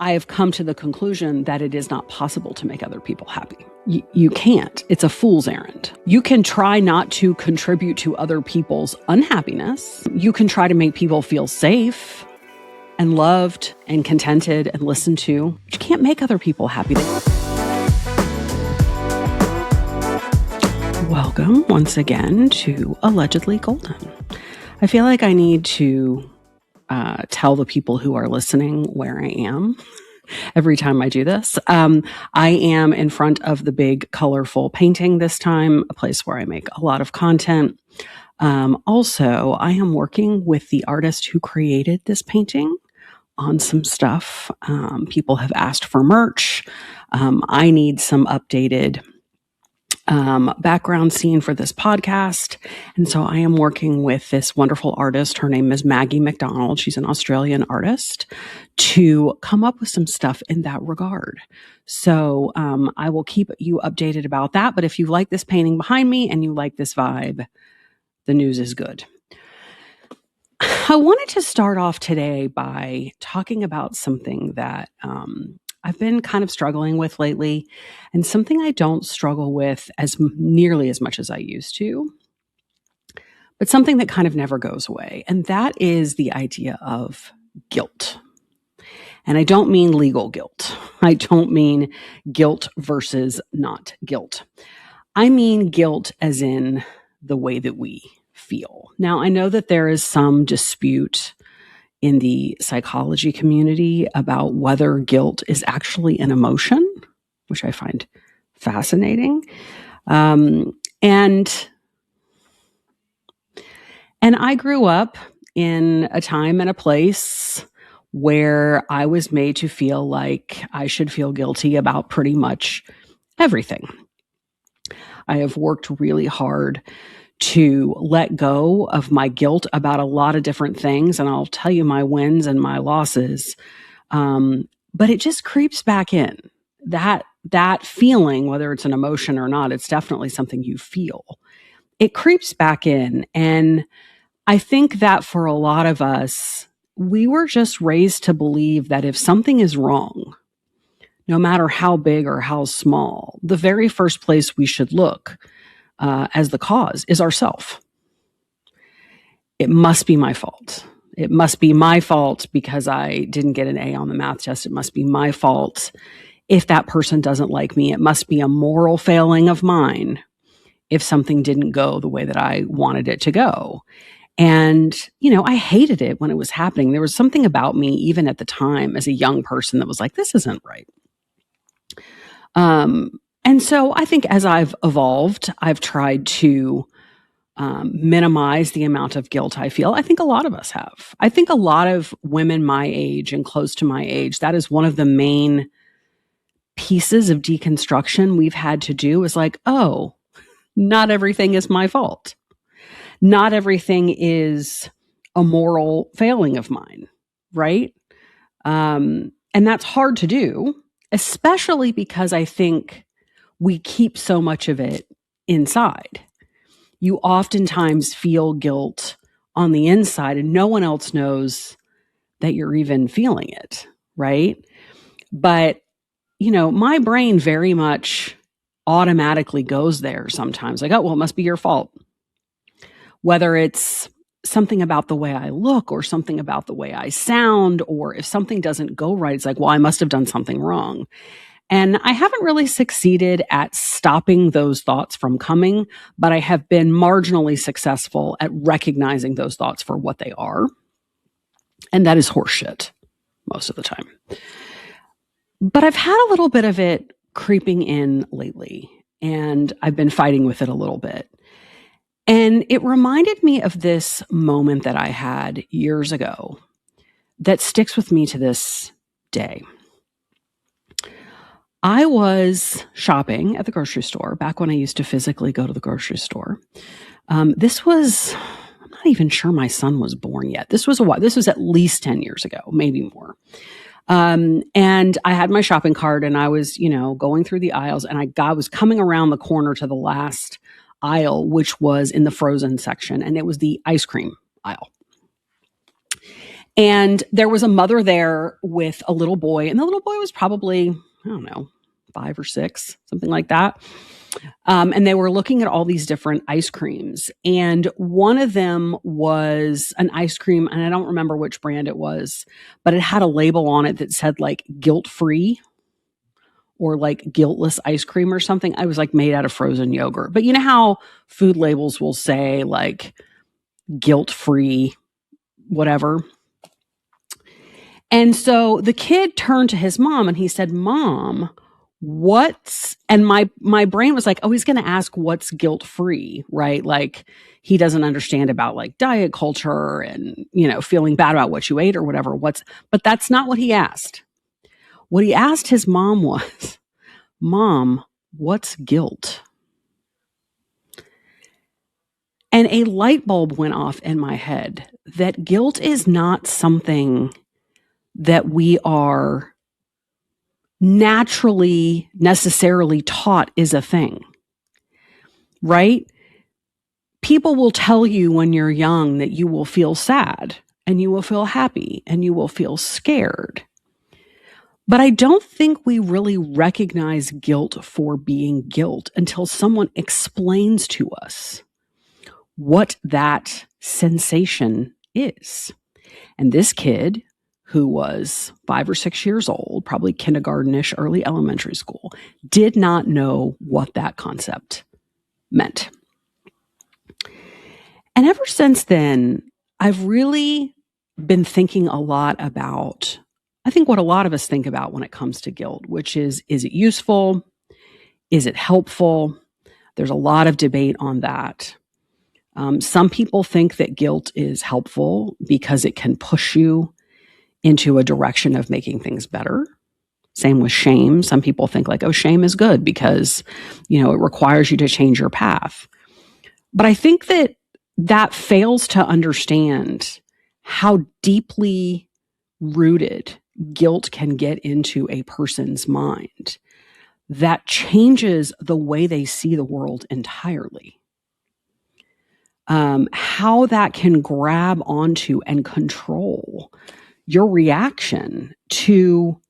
I have come to the conclusion that it is not possible to make other people happy. You can't. It's a fool's errand. You can try not to contribute to other people's unhappiness. You can try to make people feel safe and loved and contented and listened to. But you can't make other people happy. Welcome once again to Allegedly Golden. I feel like I need to tell the people who are listening where I am every time I do this. I am in front of the big colorful painting this time, a place where I make a lot of content. Also, I am working with the artist who created this painting on some stuff. People have asked for merch. I need some updated background scene for this podcast. And so I am working with this wonderful artist. Her name is Maggie McDonald. She's an Australian artist, to come up with some stuff in that regard. So I will keep you updated about that. But if you like this painting behind me and you like this vibe, the news is good. I wanted to start off today by talking about something that I've been kind of struggling with lately, and something I don't struggle with as nearly as much as I used to, but something that kind of never goes away. And that is the idea of guilt. And I don't mean legal guilt. I don't mean guilt versus not guilt. I mean guilt as in the way that we feel. Now, I know that there is some dispute in the psychology community about whether guilt is actually an emotion, which I find fascinating. And I grew up in a time and a place where I was made to feel like I should feel guilty about pretty much everything. I have worked really hard to let go of my guilt about a lot of different things. And I'll tell you my wins and my losses. But it just creeps back in. That feeling, whether it's an emotion or not, it's definitely something you feel. It creeps back in. And I think that for a lot of us, we were just raised to believe that if something is wrong, no matter how big or how small, the very first place we should look as the cause is ourself. It must be my fault. It must be my fault because I didn't get an A on the math test. It must be my fault if that person doesn't like me. It must be a moral failing of mine if something didn't go the way that I wanted it to go. And, I hated it when it was happening. There was something about me, even at the time as a young person, that was like, this isn't right. And so I think as I've evolved, I've tried to minimize the amount of guilt I feel. I think a lot of us have. I think a lot of women my age and close to my age, that is one of the main pieces of deconstruction we've had to do, is like, oh, not everything is my fault. Not everything is a moral failing of mine, right? And that's hard to do, especially because I think we keep so much of it inside. You oftentimes feel guilt on the inside and no one else knows that you're even feeling it, right? But, my brain very much automatically goes there sometimes. Like, oh, well, it must be your fault. Whether it's something about the way I look or something about the way I sound, or if something doesn't go right, it's like, well, I must have done something wrong. And I haven't really succeeded at stopping those thoughts from coming, but I have been marginally successful at recognizing those thoughts for what they are. And that is horseshit most of the time. But I've had a little bit of it creeping in lately, and I've been fighting with it a little bit. And it reminded me of this moment that I had years ago that sticks with me to this day. I was shopping at the grocery store back when I used to physically go to the grocery store. This was, I'm not even sure my son was born yet. This was at least 10 years ago, maybe more. And I had my shopping cart and I was, going through the aisles, and I was coming around the corner to the last aisle, which was in the frozen section, and it was the ice cream aisle. And there was a mother there with a little boy, and the little boy was probably, I don't know, 5 or 6, something like that. And they were looking at all these different ice creams. And one of them was an ice cream, and I don't remember which brand it was, but it had a label on it that said like guilt-free or like guiltless ice cream or something. I was like made out of frozen yogurt. But you know how food labels will say like guilt-free, whatever. And so the kid turned to his mom and he said, "Mom, and my brain was like, oh, he's going to ask what's guilt-free, right? Like he doesn't understand about like diet culture and, feeling bad about what you ate or whatever. But that's not what he asked. What he asked his mom was, "Mom, what's guilt?" And a light bulb went off in my head that guilt is not something that we are naturally, necessarily taught is a thing, right? People will tell you when you're young that you will feel sad and you will feel happy and you will feel scared. But I don't think we really recognize guilt for being guilt until someone explains to us what that sensation is. And this kid, who was 5 or 6 years old, probably kindergarten-ish, early elementary school, did not know what that concept meant. And ever since then, I've really been thinking a lot about, I think what a lot of us think about when it comes to guilt, which is it useful? Is it helpful? There's a lot of debate on that. Some people think that guilt is helpful because it can push you into a direction of making things better. Same with shame. Some people think like, oh, shame is good because, it requires you to change your path. But I think that fails to understand how deeply rooted guilt can get into a person's mind that changes the way they see the world entirely. How that can grab onto and control your reaction to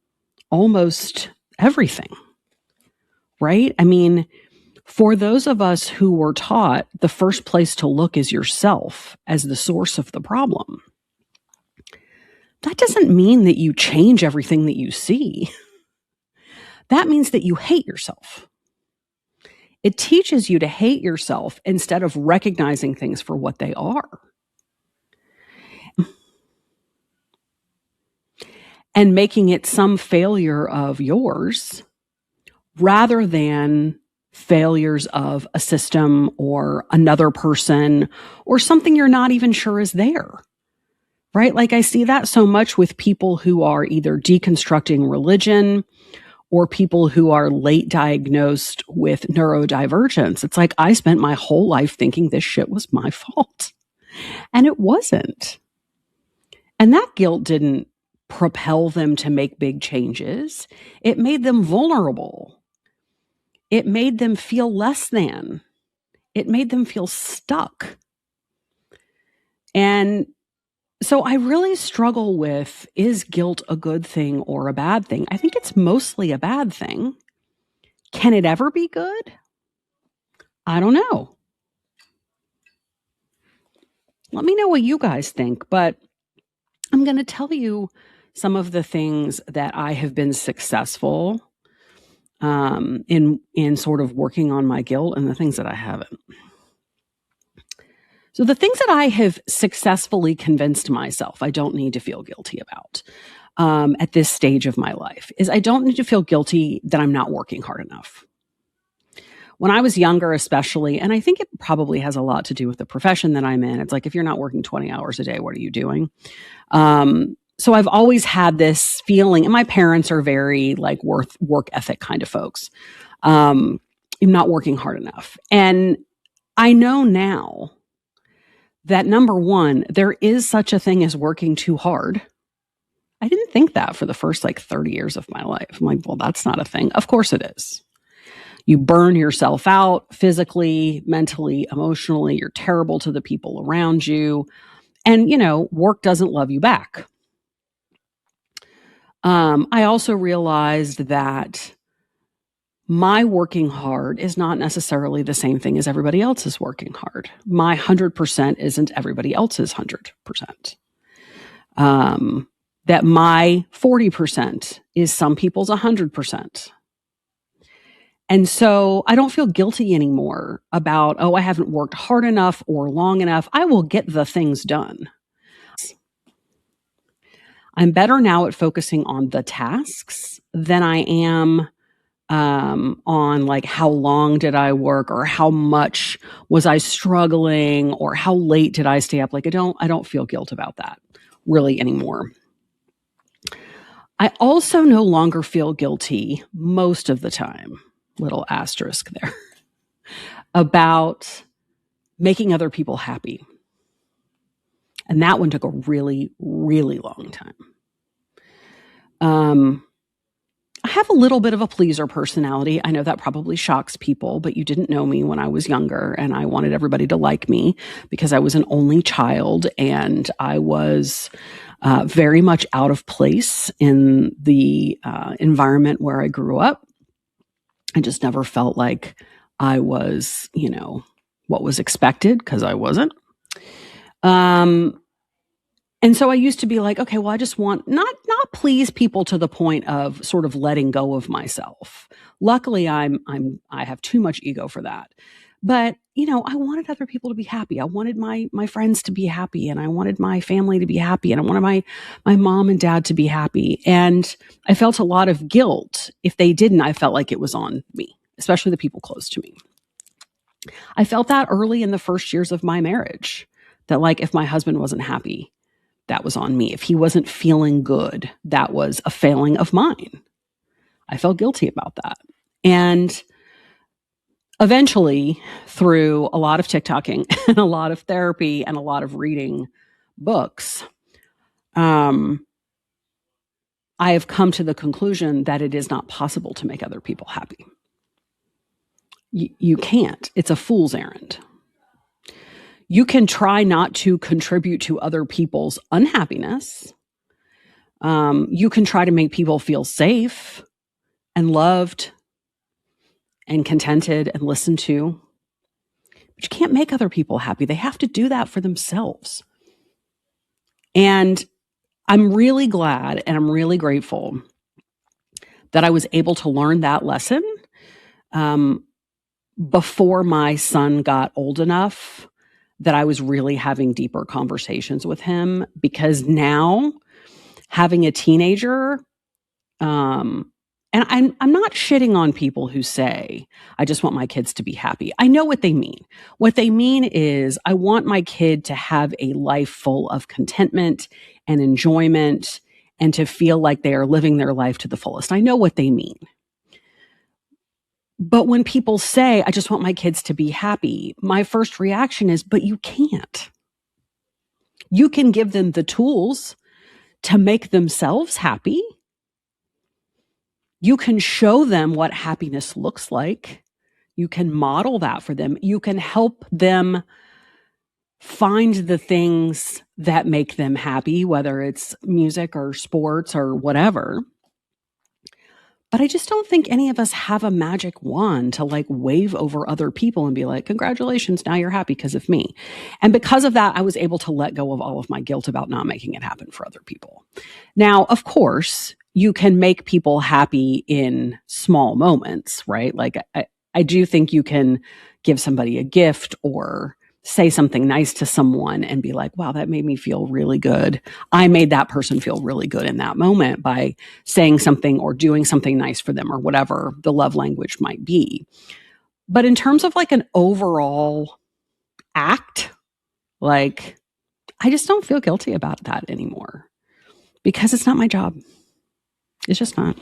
almost everything, right? I mean, for those of us who were taught the first place to look is yourself as the source of the problem, that doesn't mean that you change everything that you see. That means that you hate yourself. It teaches you to hate yourself instead of recognizing things for what they are. And making it some failure of yours rather than failures of a system or another person or something you're not even sure is there, right? Like I see that so much with people who are either deconstructing religion or people who are late diagnosed with neurodivergence. It's like I spent my whole life thinking this shit was my fault, and it wasn't. And that guilt didn't propel them to make big changes. It made them vulnerable. It made them feel less than. It made them feel stuck. And so I really struggle with, is guilt a good thing or a bad thing? I think it's mostly a bad thing. Can it ever be good? I don't know. Let me know what you guys think, but I'm going to tell you some of the things that I have been successful in sort of working on my guilt and the things that I haven't. So the things that I have successfully convinced myself I don't need to feel guilty about at this stage of my life is I don't need to feel guilty that I'm not working hard enough. When I was younger, especially, and I think it probably has a lot to do with the profession that I'm in. It's like, if you're not working 20 hours a day, what are you doing? So I've always had this feeling, and my parents are very like work ethic kind of folks. I'm not working hard enough. And I know now that number one, there is such a thing as working too hard. I didn't think that for the first 30 years of my life. I'm like, well, that's not a thing. Of course it is. You burn yourself out physically, mentally, emotionally. You're terrible to the people around you. And, work doesn't love you back. I also realized that my working hard is not necessarily the same thing as everybody else's working hard. My 100% isn't everybody else's 100%. That my 40% is some people's 100%. And so I don't feel guilty anymore about, I haven't worked hard enough or long enough. I will get the things done. I'm better now at focusing on the tasks than I am on like how long did I work or how much was I struggling or how late did I stay up. Like I don't feel guilt about that really anymore. I also no longer feel guilty most of the time, little asterisk there, about making other people happy. And that one took a really, really long time. I have a little bit of a pleaser personality. I know that probably shocks people, but you didn't know me when I was younger and I wanted everybody to like me because I was an only child and I was very much out of place in the environment where I grew up. I just never felt like I was, what was expected because I wasn't. And so I used to be like, okay, well, I just want not please people to the point of sort of letting go of myself. Luckily, I have too much ego for that. But, I wanted other people to be happy. I wanted my friends to be happy and I wanted my family to be happy and I wanted my mom and dad to be happy. And I felt a lot of guilt. If they didn't, I felt like it was on me, especially the people close to me. I felt that early in the first years of my marriage, that like if my husband wasn't happy, that was on me. If he wasn't feeling good, that was a failing of mine. I felt guilty about that. And eventually, through a lot of TikToking and a lot of therapy and a lot of reading books, I have come to the conclusion that it is not possible to make other people happy. You can't. It's a fool's errand. You can try not to contribute to other people's unhappiness. You can try to make people feel safe and loved and contented and listened to. But you can't make other people happy. They have to do that for themselves. And I'm really glad and I'm really grateful that I was able to learn that lesson before my son got old enough that I was really having deeper conversations with him, because now having a teenager, and I'm not shitting on people who say, I just want my kids to be happy. I know what they mean. What they mean is I want my kid to have a life full of contentment and enjoyment and to feel like they are living their life to the fullest. I know what they mean. But when people say, I just want my kids to be happy, my first reaction is, but you can't. You can give them the tools to make themselves happy. You can show them what happiness looks like. You can model that for them. You can help them find the things that make them happy, whether it's music or sports or whatever. But I just don't think any of us have a magic wand to like wave over other people and be like, congratulations, now you're happy because of me. And because of that, I was able to let go of all of my guilt about not making it happen for other people. Now, of course, you can make people happy in small moments, right? Like I do think you can give somebody a gift or say something nice to someone and be like, wow, that made me feel really good. I made that person feel really good in that moment by saying something or doing something nice for them or whatever the love language might be. But in terms of like an overall act, like I just don't feel guilty about that anymore because it's not my job. It's just not.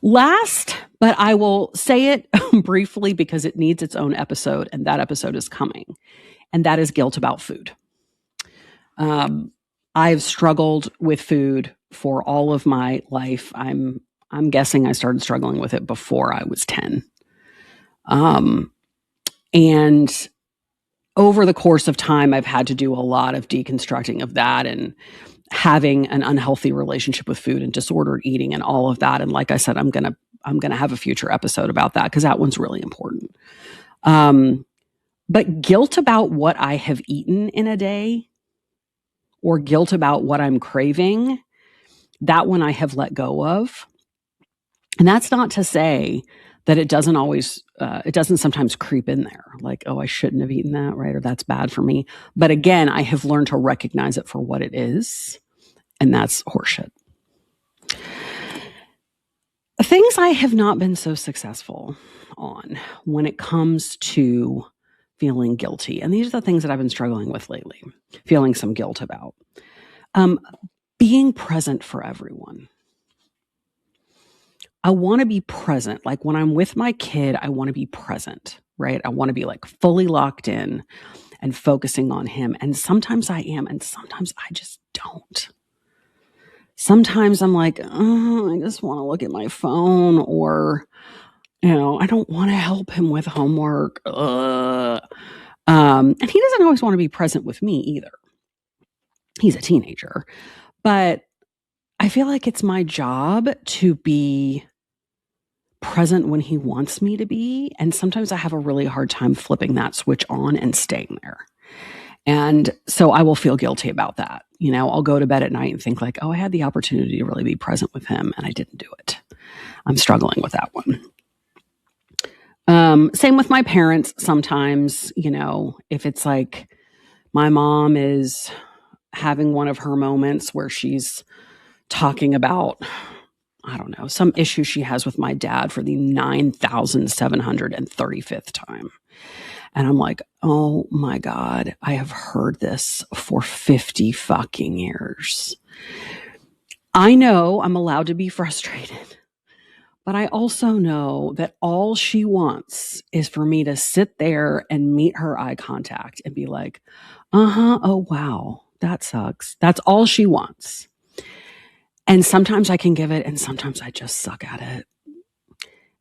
Last, but I will say it briefly because it needs its own episode, and that episode is coming, and that is guilt about food. I've struggled with food for all of my life. I'm guessing I started struggling with it before I was 10. And over the course of time, I've had to do a lot of deconstructing of that and having an unhealthy relationship with food and disordered eating and all of that. And like I said, I'm gonna have a future episode about that because that one's really important. But guilt about what I have eaten in a day or guilt about what I'm craving, that one I have let go of. And that's not to say that it doesn't sometimes creep in there. Like, oh, I shouldn't have eaten that, right? Or that's bad for me. But again, I have learned to recognize it for what it is. And that's horseshit. Things I have not been so successful on when it comes to feeling guilty. And these are the things that I've been struggling with lately, feeling some guilt about. Being present for everyone. I want to be present. Like when I'm with my kid, I want to be present, right? I want to be like fully locked in and focusing on him. And sometimes I am, and sometimes I just don't. Sometimes I'm like, oh, I just want to look at my phone, or, I don't want to help him with homework. And he doesn't always want to be present with me either. He's a teenager, but I feel like it's my job to be present when he wants me to be. And sometimes I have a really hard time flipping that switch on and staying there. And so I will feel guilty about that. I'll go to bed at night and think like, oh, I had the opportunity to really be present with him and I didn't do it. I'm struggling with that one. Same with my parents. Sometimes, if it's like my mom is having one of her moments where she's talking about, I don't know, some issue she has with my dad for the 9,735th time. And I'm like, oh my God, I have heard this for 50 fucking years. I know I'm allowed to be frustrated, but I also know that all she wants is for me to sit there and meet her eye contact and be like, oh wow, that sucks. That's all she wants. And sometimes I can give it, and sometimes I just suck at it.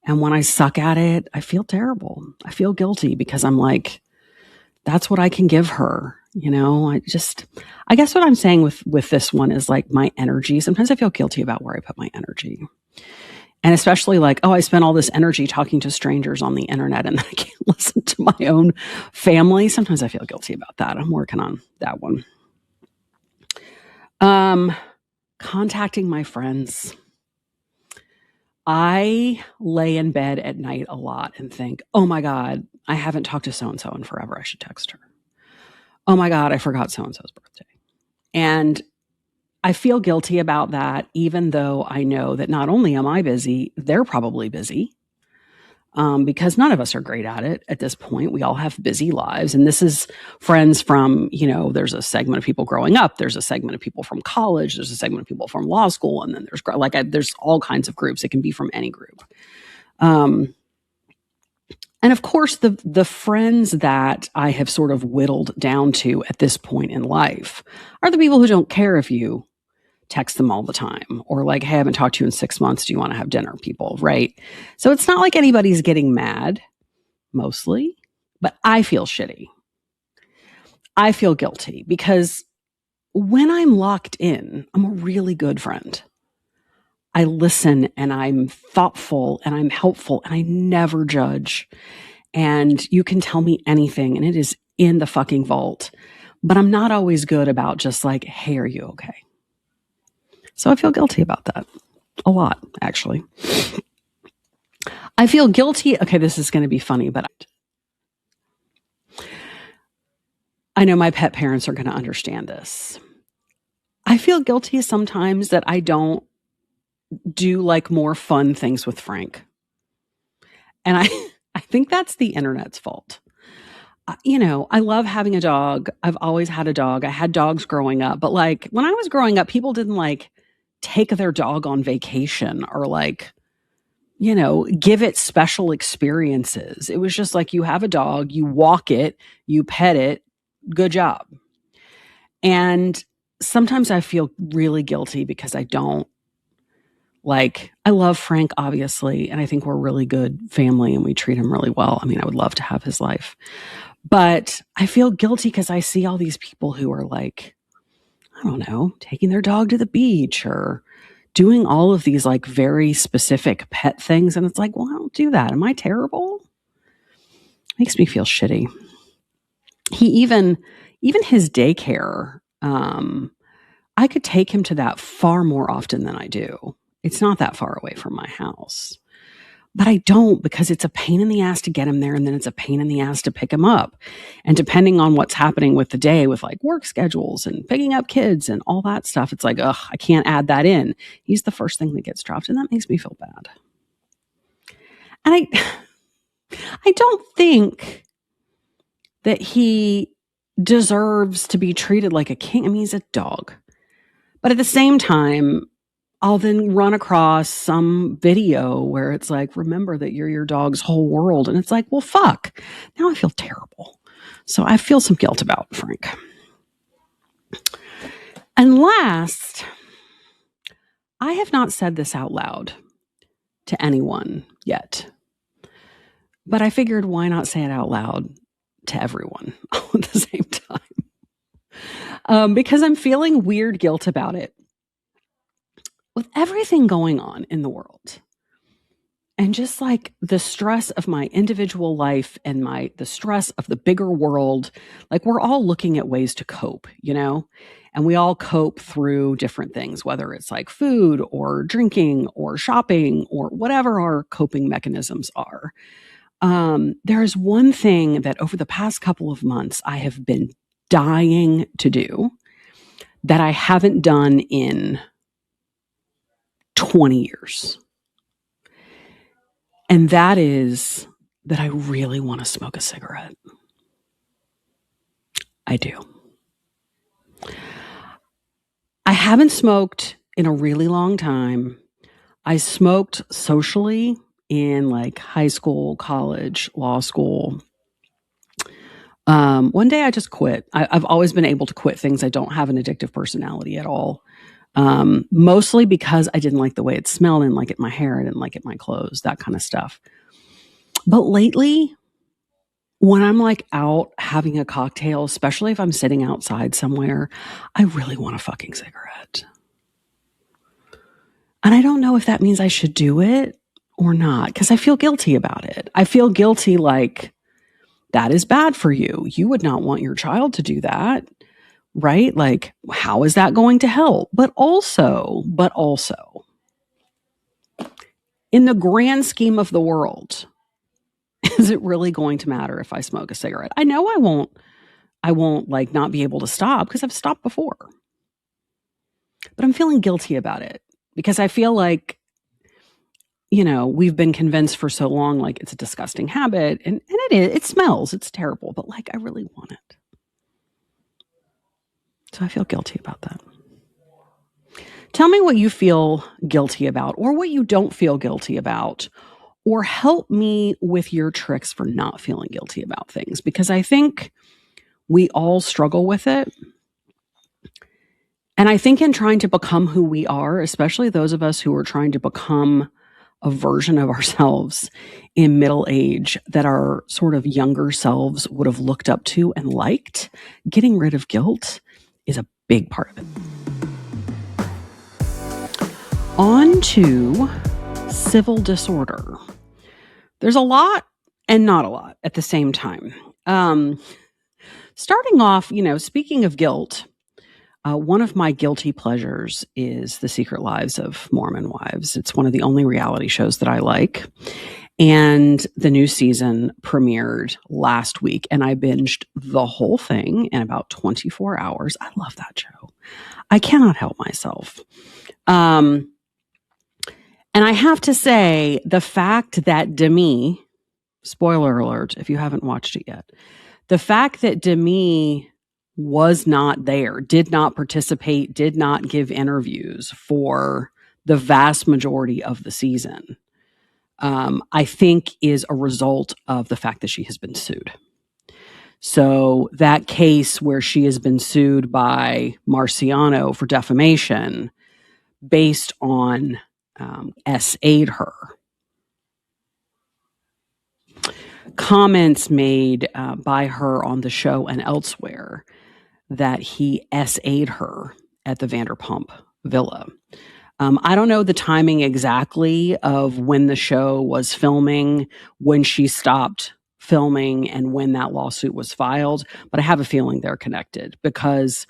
And when I suck at it, I feel terrible. I feel guilty because I'm like, that's what I can give her. I guess what I'm saying with this one is like my energy. Sometimes I feel guilty about where I put my energy. And especially like, oh, I spent all this energy talking to strangers on the internet and then I can't listen to my own family. Sometimes I feel guilty about that. I'm working on that one. Contacting my friends. I lay in bed at night a lot and think, oh my God, I haven't talked to so-and-so in forever. I should text her. Oh my God, I forgot so-and-so's birthday. And I feel guilty about that, even though I know that not only am I busy, they're probably busy. Because none of us are great at it at this point. We all have busy lives. And this is friends from, there's a segment of people growing up. There's a segment of people from college. There's a segment of people from law school. And then there's all kinds of groups. It can be from any group. And of course, the friends that I have sort of whittled down to at this point in life are the people who don't care if you text them all the time or like, hey, I haven't talked to you in 6 months. Do you want to have dinner, people? Right. So it's not like anybody's getting mad mostly, but I feel shitty. I feel guilty because when I'm locked in, I'm a really good friend. I listen and I'm thoughtful and I'm helpful and I never judge. And you can tell me anything and it is in the fucking vault, but I'm not always good about just like, hey, are you okay? So I feel guilty about that a lot, actually. I feel guilty. Okay, this is going to be funny, but I know my pet parents are going to understand this. I feel guilty sometimes that I don't do like more fun things with Frank. And I think that's the internet's fault. I love having a dog. I've always had a dog. I had dogs growing up, but like when I was growing up, people didn't like take their dog on vacation or like, give it special experiences. It was just like you have a dog, you walk it, you pet it, good job. And sometimes I feel really guilty because I don't I love Frank, obviously, and I think we're a really good family and we treat him really well. I mean, I would love to have his life. But I feel guilty because I see all these people who are like, I don't know, taking their dog to the beach or doing all of these like very specific pet things. And it's like, well, I don't do that. Am I terrible? Makes me feel shitty. He even his daycare, I could take him to that far more often than I do. It's not that far away from my house. But I don't, because it's a pain in the ass to get him there, and then it's a pain in the ass to pick him up. And depending on what's happening with the day, with like work schedules and picking up kids and all that stuff, it's like, ugh, I can't add that in. He's the first thing that gets dropped, and that makes me feel bad. And I don't think that he deserves to be treated like a king. I mean, he's a dog. But at the same time, I'll then run across some video where it's like, remember that you're your dog's whole world. And it's like, well, fuck. Now I feel terrible. So I feel some guilt about Frank. And last, I have not said this out loud to anyone yet. But I figured, why not say it out loud to everyone all at the same time? Because I'm feeling weird guilt about it. With everything going on in the world, and just like the stress of my individual life and the stress of the bigger world, like we're all looking at ways to cope, and we all cope through different things, whether it's like food or drinking or shopping or whatever our coping mechanisms are. There is one thing that over the past couple of months I have been dying to do that I haven't done in 20 years. And that is that I really want to smoke a cigarette. I do. I haven't smoked in a really long time. I smoked socially in like high school, college, law school. One day I just quit. I've always been able to quit things. I don't have an addictive personality at all. Mostly because I didn't like the way it smelled, I didn't like it in my hair, I didn't like it in my clothes, that kind of stuff. But lately, when I'm like out having a cocktail, especially if I'm sitting outside somewhere, I really want a fucking cigarette. And I don't know if that means I should do it or not, because I feel guilty about it. I feel guilty like, that is bad for you. You would not want your child to do that. Right? Like, how is that going to help? But also, in the grand scheme of the world, is it really going to matter if I smoke a cigarette? I know I won't like not be able to stop because I've stopped before. But I'm feeling guilty about it because I feel like, we've been convinced for so long, like it's a disgusting habit, and it smells, it's terrible, but like I really want it. So I feel guilty about that. Tell me what you feel guilty about or what you don't feel guilty about, or help me with your tricks for not feeling guilty about things, because I think we all struggle with it. And I think in trying to become who we are, especially those of us who are trying to become a version of ourselves in middle age that our sort of younger selves would have looked up to and liked, getting rid of guilt is a big part of it. On to civil disorder. There's a lot and not a lot at the same time. Starting off, speaking of guilt, one of my guilty pleasures is The Secret Lives of Mormon Wives. It's one of the only reality shows that I like. And the new season premiered last week, and I binged the whole thing in about 24 hours. I love that show. I cannot help myself. And I have to say, the fact that Demi, spoiler alert if you haven't watched it yet, the fact that Demi was not there, did not participate, did not give interviews for the vast majority of the season, I think is a result of the fact that she has been sued. So that case where she has been sued by Marciano for defamation based on S.A.'d her. Comments made by her on the show and elsewhere that he S.A.'d her at the Vanderpump Villa. I don't know the timing exactly of when the show was filming, when she stopped filming, and when that lawsuit was filed, but I have a feeling they're connected, because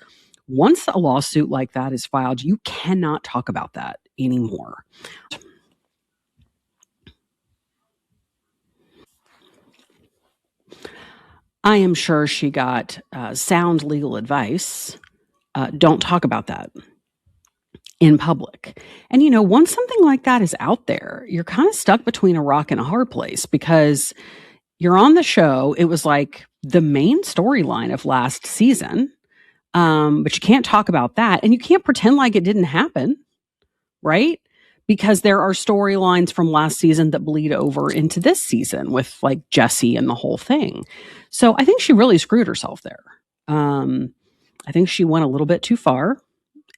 once a lawsuit like that is filed, you cannot talk about that anymore. I am sure she got sound legal advice. Don't talk about that in public. And, once something like that is out there, you're kind of stuck between a rock and a hard place, because you're on the show. It was like the main storyline of last season. But you can't talk about that, and you can't pretend like it didn't happen, right? Because there are storylines from last season that bleed over into this season with like Jesse and the whole thing. So I think she really screwed herself there. I think she went a little bit too far.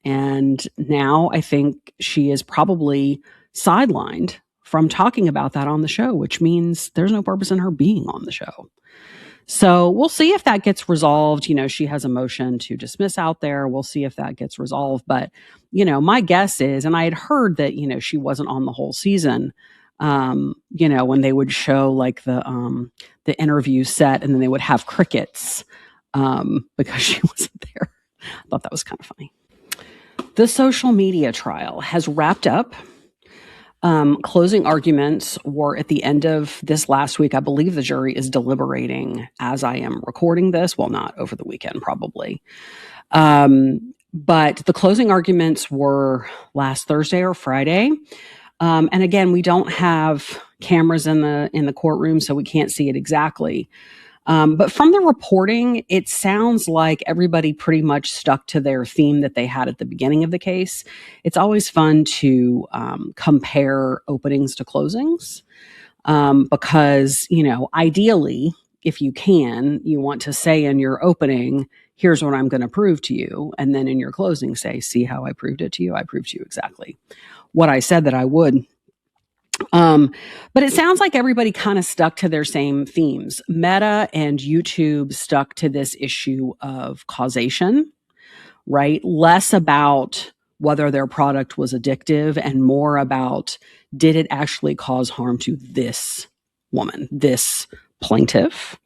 And now I think she is probably sidelined from talking about that on the show, which means there's no purpose in her being on the show. So we'll see if that gets resolved. She has a motion to dismiss out there. We'll see if that gets resolved. But, my guess is, and I had heard that, she wasn't on the whole season, when they would show like the interview set, and then they would have crickets because she wasn't there. I thought that was kind of funny. The social media trial has wrapped up. Closing arguments were at the end of this last week. I believe the jury is deliberating as I am recording this. Well, not over the weekend, probably. But the closing arguments were last Thursday or Friday. And again, we don't have cameras in the courtroom, so we can't see it exactly. But from the reporting, it sounds like everybody pretty much stuck to their theme that they had at the beginning of the case. It's always fun to compare openings to closings because, ideally, if you can, you want to say in your opening, here's what I'm going to prove to you. And then in your closing, say, see how I proved it to you? I proved to you exactly what I said that I would. But it sounds like everybody kind of stuck to their same themes. Meta and YouTube stuck to this issue of causation, right? Less about whether their product was addictive and more about, did it actually cause harm to this woman, this plaintiff?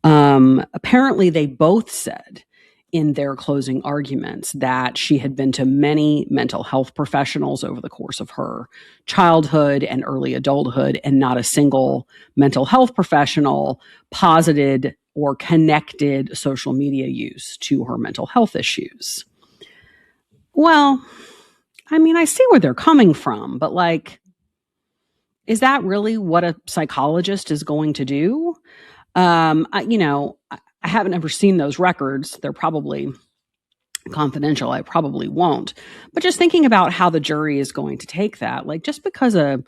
Apparently they both said in their closing arguments that she had been to many mental health professionals over the course of her childhood and early adulthood, and not a single mental health professional posited or connected social media use to her mental health issues. Well, I see where they're coming from, but is that really what a psychologist is going to do? I haven't ever seen those records. They're probably confidential. I probably won't. But just thinking about how the jury is going to take that, just because a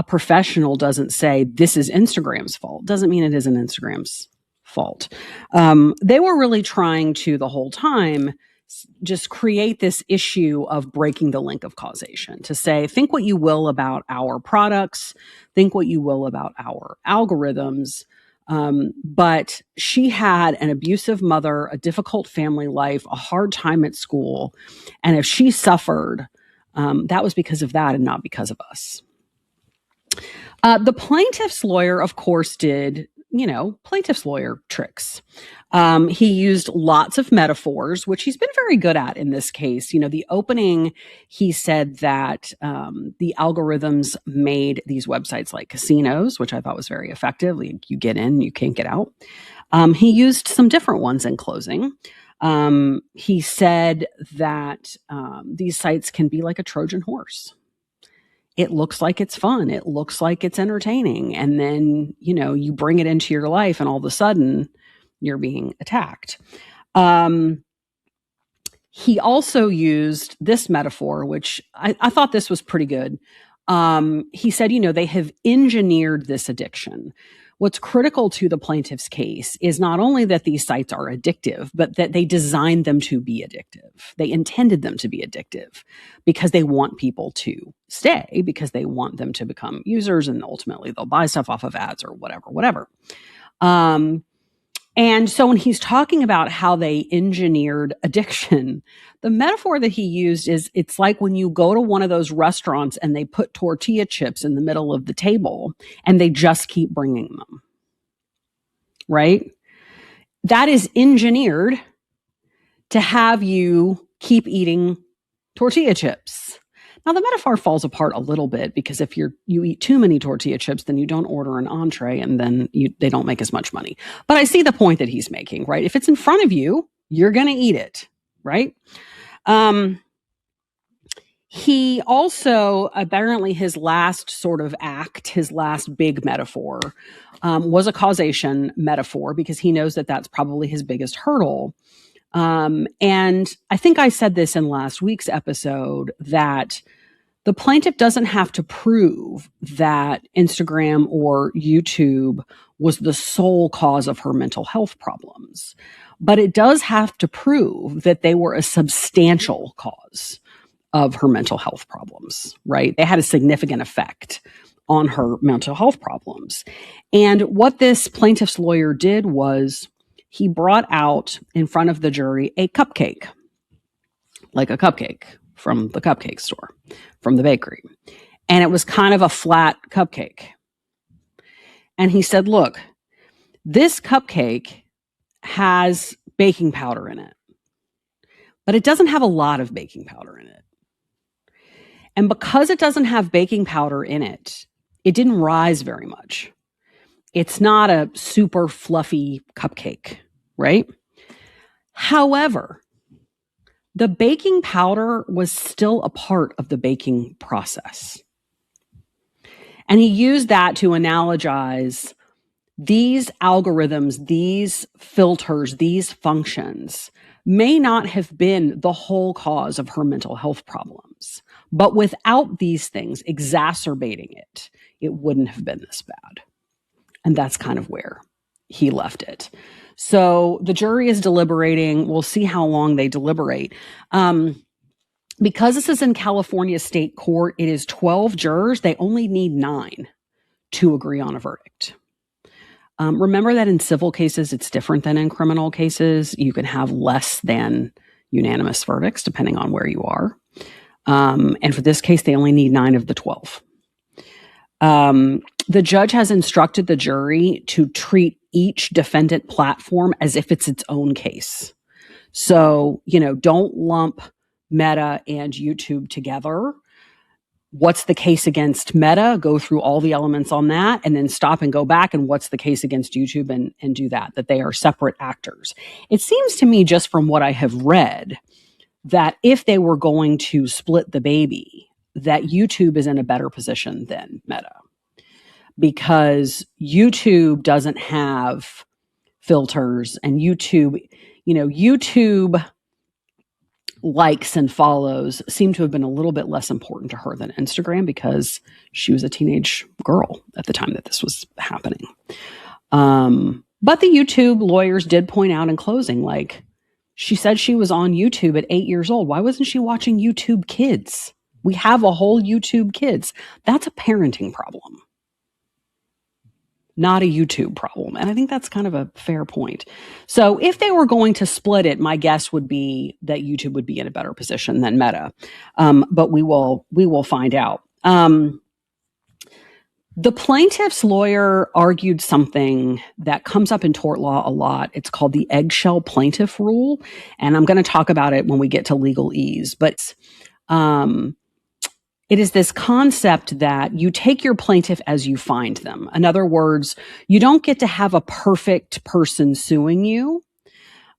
professional doesn't say this is Instagram's fault, doesn't mean it isn't Instagram's fault. They were really trying to, the whole time, just create this issue of breaking the link of causation, to say, think what you will about our products, think what you will about our algorithms, but she had an abusive mother, a difficult family life, a hard time at school. And if she suffered, that was because of that and not because of us. The plaintiff's lawyer, of course, did, plaintiff's lawyer tricks. He used lots of metaphors, which he's been very good at in this case. The opening, he said that the algorithms made these websites like casinos, which I thought was very effective. You get in, you can't get out. He used some different ones in closing. He said that these sites can be like a Trojan horse. It looks like it's fun. It looks like it's entertaining. And then, you bring it into your life and all of a sudden you're being attacked. He also used this metaphor, which I thought this was pretty good. He said, they have engineered this addiction. What's critical to the plaintiff's case is not only that these sites are addictive, but that they designed them to be addictive. They intended them to be addictive because they want people to stay, because they want them to become users, and ultimately they'll buy stuff off of ads or whatever. And so when he's talking about how they engineered addiction, the metaphor that he used is it's like when you go to one of those restaurants and they put tortilla chips in the middle of the table and they just keep bringing them, right? That is engineered to have you keep eating tortilla chips. Now, the metaphor falls apart a little bit because if you eat too many tortilla chips, then you don't order an entree and then they don't make as much money. But I see the point that he's making, right? If it's in front of you, you're going to eat it, right? He also, apparently his last sort of act, his last big metaphor, was a causation metaphor because he knows that that's probably his biggest hurdle. And I think I said this in last week's episode that the plaintiff doesn't have to prove that Instagram or YouTube was the sole cause of her mental health problems, but it does have to prove that they were a substantial cause of her mental health problems, right? They had a significant effect on her mental health problems. And what this plaintiff's lawyer did was he brought out in front of the jury a cupcake, like a cupcake from the cupcake store, from the bakery. And it was kind of a flat cupcake. And he said, look, this cupcake has baking powder in it, but it doesn't have a lot of baking powder in it. And because it doesn't have baking powder in it, it didn't rise very much. It's not a super fluffy cupcake, right? However, the baking powder was still a part of the baking process. And he used that to analogize these algorithms, these filters, these functions may not have been the whole cause of her mental health problems. But without these things exacerbating it, it wouldn't have been this bad. And that's kind of where he left it. So the jury is deliberating. We'll see how long they deliberate. Because this is in California state court, it is 12 jurors. They only need 9 to agree on a verdict. Remember that in civil cases, it's different than in criminal cases. You can have less than unanimous verdicts depending on where you are. And for this case, they only need 9 of the 12. The judge has instructed the jury to treat each defendant platform as if it's its own case. So, don't lump Meta and YouTube together. What's the case against Meta? Go through all the elements on that and then stop and go back. And what's the case against YouTube and do that they are separate actors. It seems to me, just from what I have read, that if they were going to split the baby, that YouTube is in a better position than Meta. Because YouTube doesn't have filters, and YouTube likes and follows seem to have been a little bit less important to her than Instagram because she was a teenage girl at the time that this was happening. But the YouTube lawyers did point out in closing, she said she was on YouTube at 8 years old. Why wasn't she watching YouTube Kids? We have a whole YouTube Kids. That's a parenting problem, not a YouTube problem. And I think that's kind of a fair point. So if they were going to split it, my guess would be that YouTube would be in a better position than Meta. But we will find out. The plaintiff's lawyer argued something that comes up in tort law a lot. It's called the Eggshell plaintiff rule. And I'm going to talk about it when we get to legalese. But it is this concept that you take your plaintiff as you find them. In other words, you don't get to have a perfect person suing you.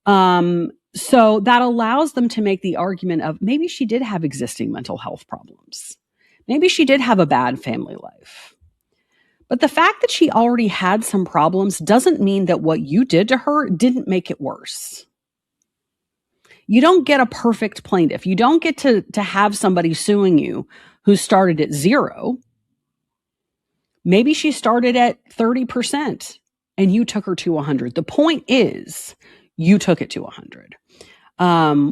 So that allows them to make the argument of maybe she did have existing mental health problems. Maybe she did have a bad family life. But the fact that she already had some problems doesn't mean that what you did to her didn't make it worse. You don't get a perfect plaintiff. You don't get to have somebody suing you who started at 0. Maybe she started at 30% and you took her to 100. The point is you took it to 100,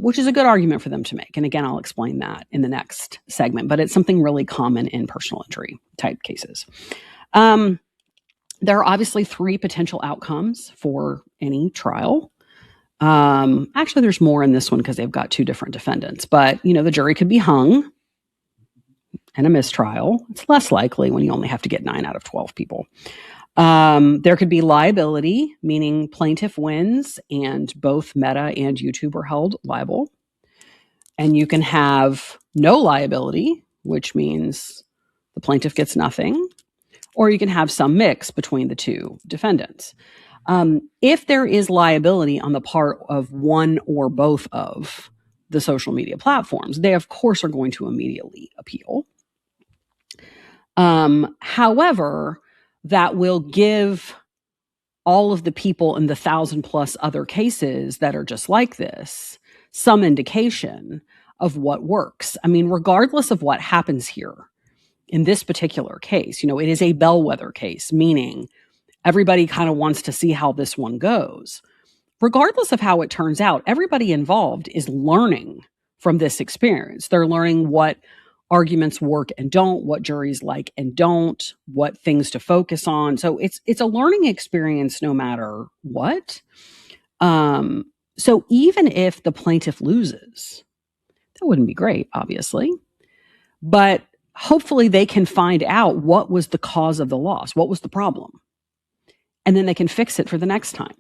which is a good argument for them to make. And again, I'll explain that in the next segment, but it's something really common in personal injury type cases. There are obviously 3 potential outcomes for any trial. Actually, there's more in this one because they've got 2 different defendants. But, the jury could be hung and a mistrial. It's less likely when you only have to get 9 out of 12 people. There could be liability, meaning plaintiff wins and both Meta and YouTube are held liable. And you can have no liability, which means the plaintiff gets nothing, or you can have some mix between the 2 defendants. If there is liability on the part of one or both of the social media platforms, they of course are going to immediately appeal. However, that will give all of the people in the 1,000+ other cases that are just like this some indication of what works. I mean, regardless of what happens here in this particular case, it is a bellwether case, meaning everybody kind of wants to see how this one goes. Regardless of how it turns out, everybody involved is learning from this experience. They're learning what arguments work and don't, what juries like and don't, what things to focus on. So it's a learning experience no matter what. So even if the plaintiff loses, that wouldn't be great, obviously, but hopefully they can find out what was the cause of the loss, what was the problem, and then they can fix it for the next time.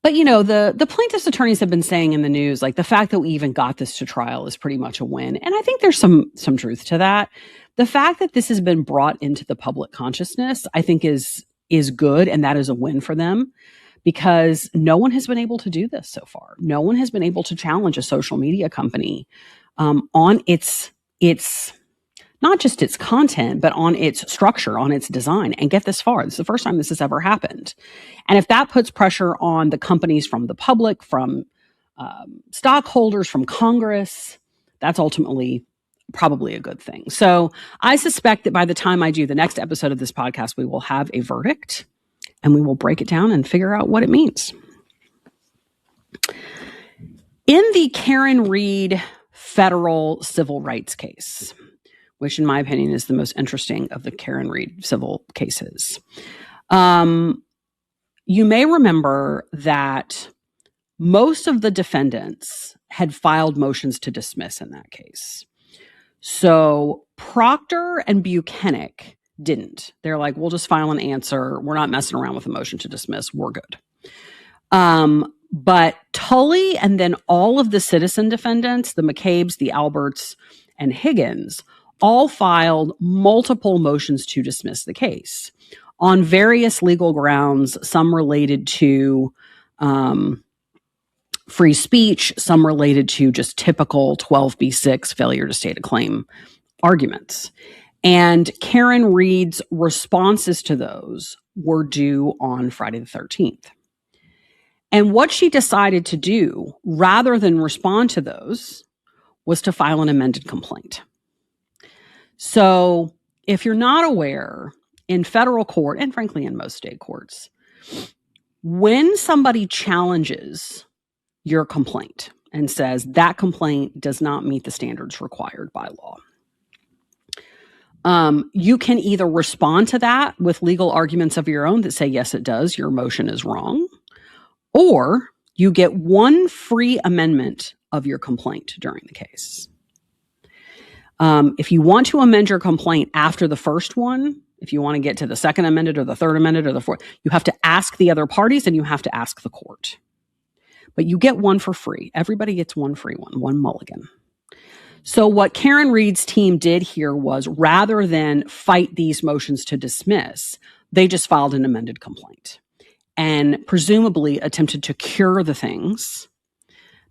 But the plaintiff's attorneys have been saying in the news, like, the fact that we even got this to trial is pretty much a win. And I think there's some truth to that. The fact that this has been brought into the public consciousness, I think is good. And that is a win for them, because no one has been able to do this so far. No one has been able to challenge a social media company on its not just its content, but on its structure, on its design, and get this far. This is the first time this has ever happened. And if that puts pressure on the companies from the public, from stockholders, from Congress, that's ultimately probably a good thing. So I suspect that by the time I do the next episode of this podcast, we will have a verdict and we will break it down and figure out what it means. In the Karen Reed federal civil rights case, which in my opinion is the most interesting of the Karen Reed civil cases, you may remember that most of the defendants had filed motions to dismiss in that case. So Proctor and Buchanan didn't. They're like, we'll just file an answer. We're not messing around with a motion to dismiss. We're good. But Tully and then all of the citizen defendants, the McCabe's, the Alberts, and Higgins, all filed multiple motions to dismiss the case on various legal grounds, some related to free speech, some related to just typical 12b6 failure to state a claim arguments. And Karen Reed's responses to those were due on Friday the 13th. And what she decided to do, rather than respond to those, was to file an amended complaint. So if you're not aware, in federal court, and frankly in most state courts, when somebody challenges your complaint and says that complaint does not meet the standards required by law, you can either respond to that with legal arguments of your own that say, yes, it does, your motion is wrong, or you get one free amendment of your complaint during the case. If you want to amend your complaint after the first one, if you want to get to the second amended or the third amended or the fourth, you have to ask the other parties and you have to ask the court. But you get one for free. Everybody gets one free one mulligan. So what Karen Reed's team did here was, rather than fight these motions to dismiss, they just filed an amended complaint and presumably attempted to cure the things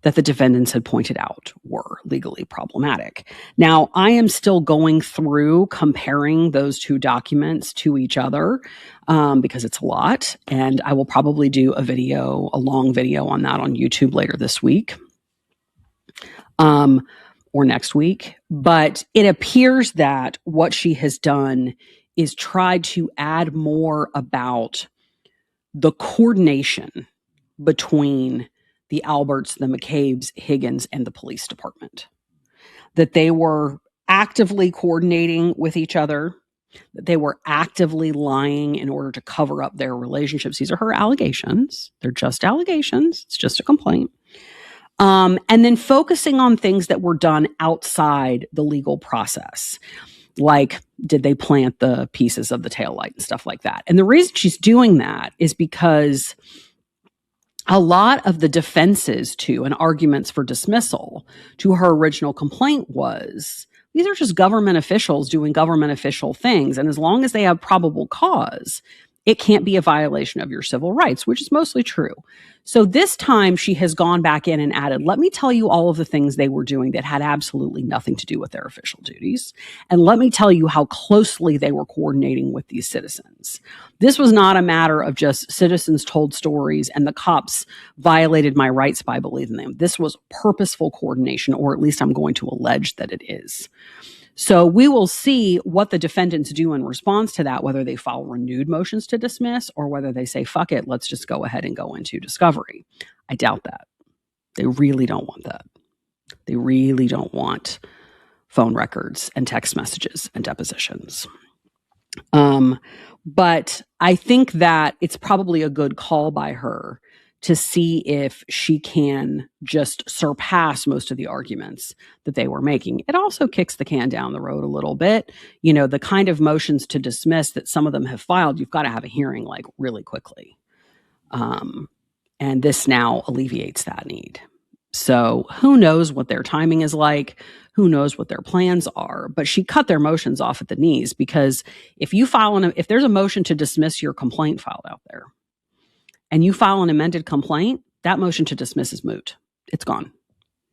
that the defendants had pointed out were legally problematic. Now, I am still going through comparing those two documents to each other because it's a lot, and I will probably do a long video on that on YouTube later this week or next week. But it appears that what she has done is tried to add more about the coordination between the Alberts, the McCabe's, Higgins, and the police department. That they were actively coordinating with each other, that they were actively lying in order to cover up their relationships. These are her allegations. They're just allegations. It's just a complaint. And then focusing on things that were done outside the legal process. Like, did they plant the pieces of the taillight and stuff like that? And the reason she's doing that is because a lot of the defenses to and arguments for dismissal to her original complaint was, these are just government officials doing government official things. And as long as they have probable cause, it can't be a violation of your civil rights, which is mostly true. So this time she has gone back in and added, let me tell you all of the things they were doing that had absolutely nothing to do with their official duties. And let me tell you how closely they were coordinating with these citizens. This was not a matter of just citizens told stories and the cops violated my rights by believing them. This was purposeful coordination, or at least I'm going to allege that it is. So we will see what the defendants do in response to that, whether they file renewed motions to dismiss or whether they say, fuck it, let's just go ahead and go into discovery. I doubt that. They really don't want that. They really don't want phone records and text messages and depositions. But I think that it's probably a good call by her to see if she can just surpass most of the arguments that they were making. It also kicks the can down the road a little bit. You know, the kind of motions to dismiss that some of them have filed, you've got to have a hearing like really quickly. And this now alleviates that need. So who knows what their timing is like? Who knows what their plans are? But she cut their motions off at the knees, because if you if there's a motion to dismiss your complaint filed out there, and you file an amended complaint, that motion to dismiss is moot. It's gone.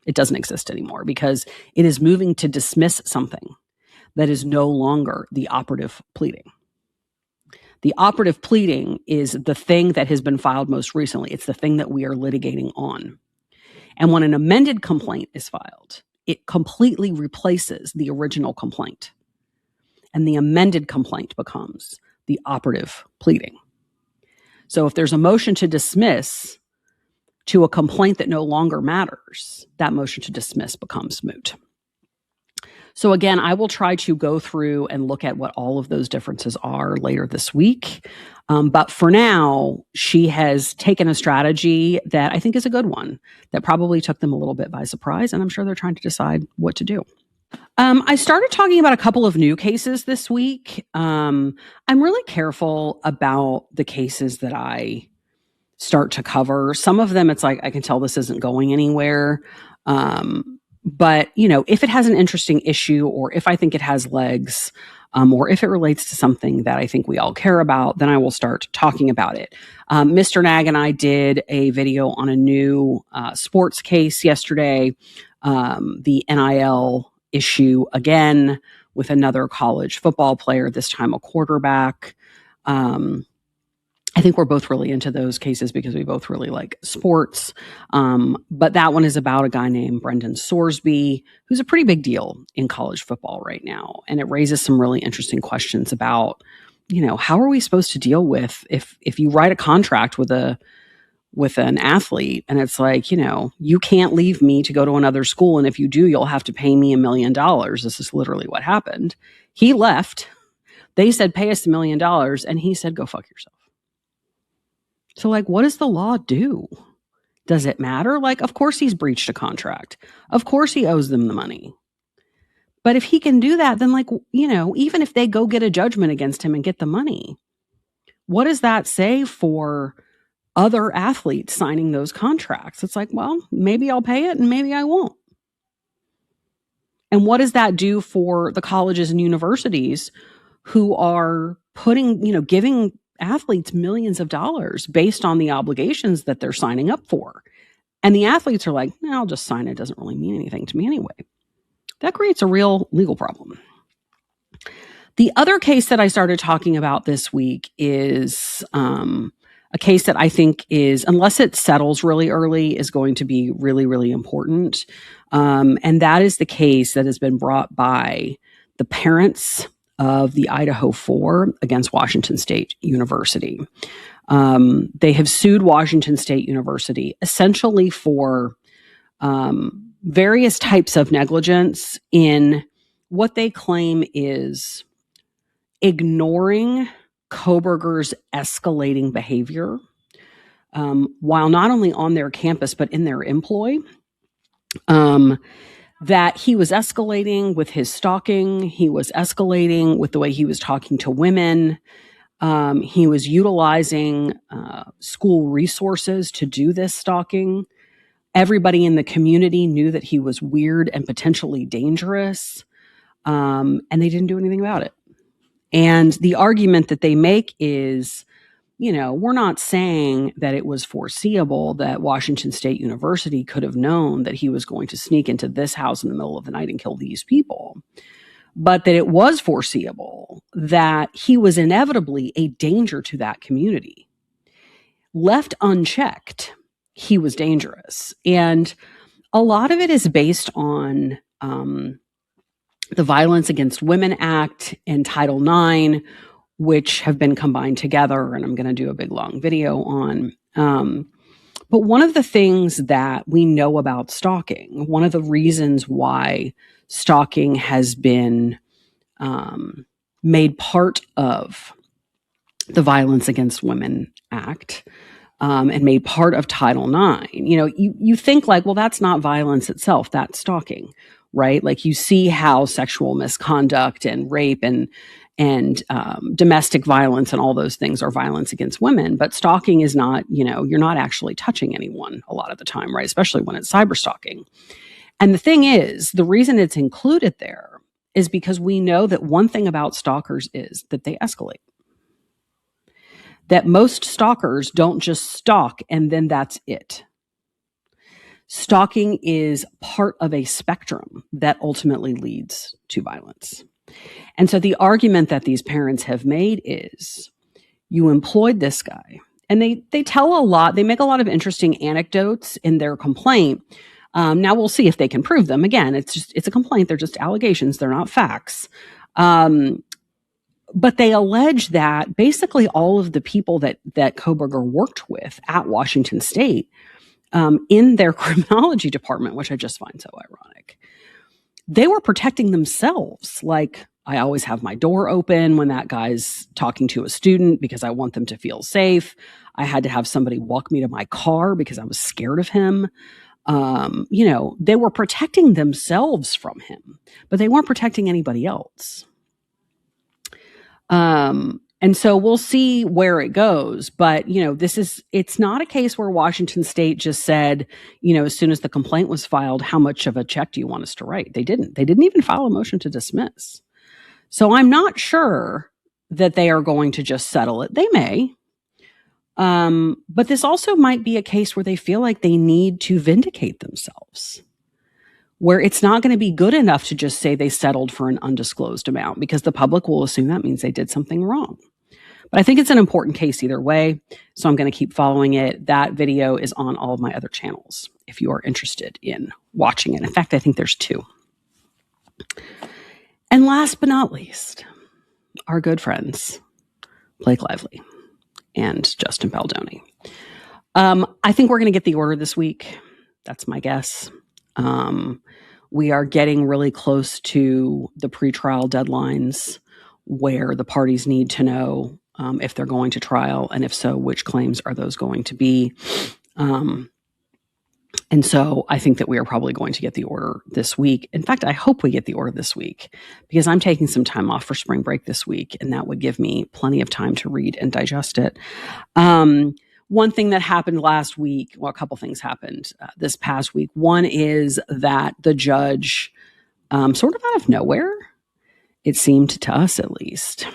It doesn't exist anymore, because it is moving to dismiss something that is no longer the operative pleading. The operative pleading is the thing that has been filed most recently. It's the thing that we are litigating on. And when an amended complaint is filed, it completely replaces the original complaint. And the amended complaint becomes the operative pleading. So if there's a motion to dismiss to a complaint that no longer matters, that motion to dismiss becomes moot. So again, I will try to go through and look at what all of those differences are later this week. But for now, she has taken a strategy that I think is a good one, that probably took them a little bit by surprise, and I'm sure they're trying to decide what to do. I started talking about a couple of new cases this week. I'm really careful about the cases that I start to cover. Some of them, it's like, I can tell this isn't going anywhere. But, you know, if it has an interesting issue, or if I think it has legs, or if it relates to something that I think we all care about, then I will start talking about it. Mr. Nag and I did a video on a new sports case yesterday, the NIL issue again with another college football player, this time a quarterback. I think we're both really into those cases because we both really like sports. But that one is about a guy named Brendan Sorsby, who's a pretty big deal in college football right now. And it raises some really interesting questions about, you know, how are we supposed to deal with if you write a contract with an athlete and it's like, you know, you can't leave me to go to another school. And if you do, you'll have to pay me $1 million. This is literally what happened. He left. They said, pay us $1 million. And he said, go fuck yourself. So like, what does the law do? Does it matter? Like, of course he's breached a contract. Of course he owes them the money. But if he can do that, then like, you know, even if they go get a judgment against him and get the money, what does that say for other athletes signing those contracts? It's like, well, maybe I'll pay it and maybe I won't. And what does that do for the colleges and universities who are putting, you know, giving athletes millions of dollars based on the obligations that they're signing up for? And the athletes are like, no, I'll just sign it. It doesn't really mean anything to me anyway. That creates a real legal problem. The other case that I started talking about this week is a case that I think is, unless it settles really early, is going to be really, really important. And that is the case that has been brought by the parents of the Idaho 4 against Washington State University. They have sued Washington State University essentially for various types of negligence in what they claim is ignoring Koberger's escalating behavior, while not only on their campus, but in their employ, that he was escalating with his stalking. He was escalating with the way he was talking to women. He was utilizing school resources to do this stalking. Everybody in the community knew that he was weird and potentially dangerous, and they didn't do anything about it. And the argument that they make is, we're not saying that it was foreseeable that Washington State University could have known that he was going to sneak into this house in the middle of the night and kill these people, but that it was foreseeable that he was inevitably a danger to that community. Left unchecked, he was dangerous. And a lot of it is based on the Violence Against Women Act and Title IX, which have been combined together, and I'm going to do a big long video on. But one of the things that we know about stalking, one of the reasons why stalking has been made part of the Violence Against Women Act and made part of Title IX, you think like, well, that's not violence itself, that's stalking, right? Like you see how sexual misconduct and rape and domestic violence and all those things are violence against women. But stalking is not, you're not actually touching anyone a lot of the time, right? Especially when it's cyber stalking. And the thing is, the reason it's included there is because we know that one thing about stalkers is that they escalate. That most stalkers don't just stalk and then that's it. Stalking is part of a spectrum that ultimately leads to violence. And so the argument that these parents have made is you employed this guy, and they tell a lot, they make a lot of interesting anecdotes in their complaint. Now we'll see if they can prove them. Again, it's a complaint. They're just allegations. They're not facts. But they allege that basically all of the people that Koberger worked with at Washington State in their criminology department, which I just find so ironic, they were protecting themselves. Like, I always have my door open when that guy's talking to a student because I want them to feel safe. I had to have somebody walk me to my car because I was scared of him. They were protecting themselves from him, but they weren't protecting anybody else. And so we'll see where it goes. But, it's not a case where Washington State just said, as soon as the complaint was filed, how much of a check do you want us to write? They didn't. They didn't even file a motion to dismiss. So I'm not sure that they are going to just settle it. They may. But this also might be a case where they feel like they need to vindicate themselves, where it's not going to be good enough to just say they settled for an undisclosed amount, because the public will assume that means they did something wrong. But I think it's an important case either way, so I'm going to keep following it. That video is on all of my other channels if you are interested in watching it. In fact, I think there's 2. And last but not least, our good friends, Blake Lively and Justin Baldoni. I think we're going to get the order this week. That's my guess. We are getting really close to the pretrial deadlines where the parties need to know if they're going to trial, and if so, which claims are those going to be. And so I think that we are probably going to get the order this week. In fact, I hope we get the order this week, because I'm taking some time off for spring break this week, and that would give me plenty of time to read and digest it. One thing that happened last week, well, a couple things happened this past week. One is that the judge, sort of out of nowhere, it seemed to us at least,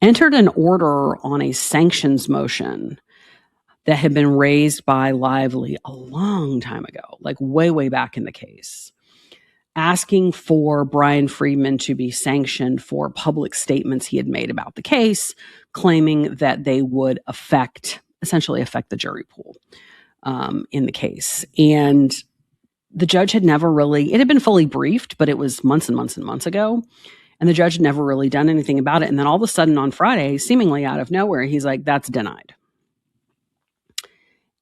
entered an order on a sanctions motion that had been raised by Lively a long time ago, like way, way back in the case, asking for Brian Friedman to be sanctioned for public statements he had made about the case, claiming that they would essentially affect the jury pool in the case. And the judge had never really, it had been fully briefed, but it was months and months and months ago. And the judge had never really done anything about it. And then all of a sudden on Friday, seemingly out of nowhere, he's like, that's denied.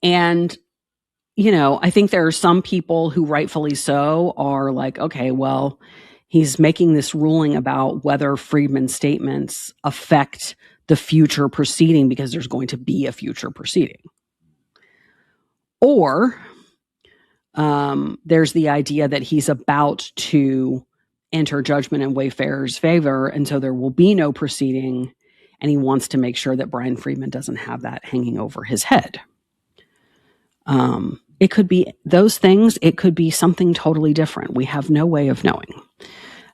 And, I think there are some people who rightfully so are like, okay, well, He's making this ruling about whether Friedman's statements affect the future proceeding because there's going to be a future proceeding. Or there's the idea that he's about to enter judgment in Wayfarer's favor, and so there will be no proceeding, and he wants to make sure that Brian Friedman doesn't have that hanging over his head. It could be those things. It could be something totally different. We have no way of knowing.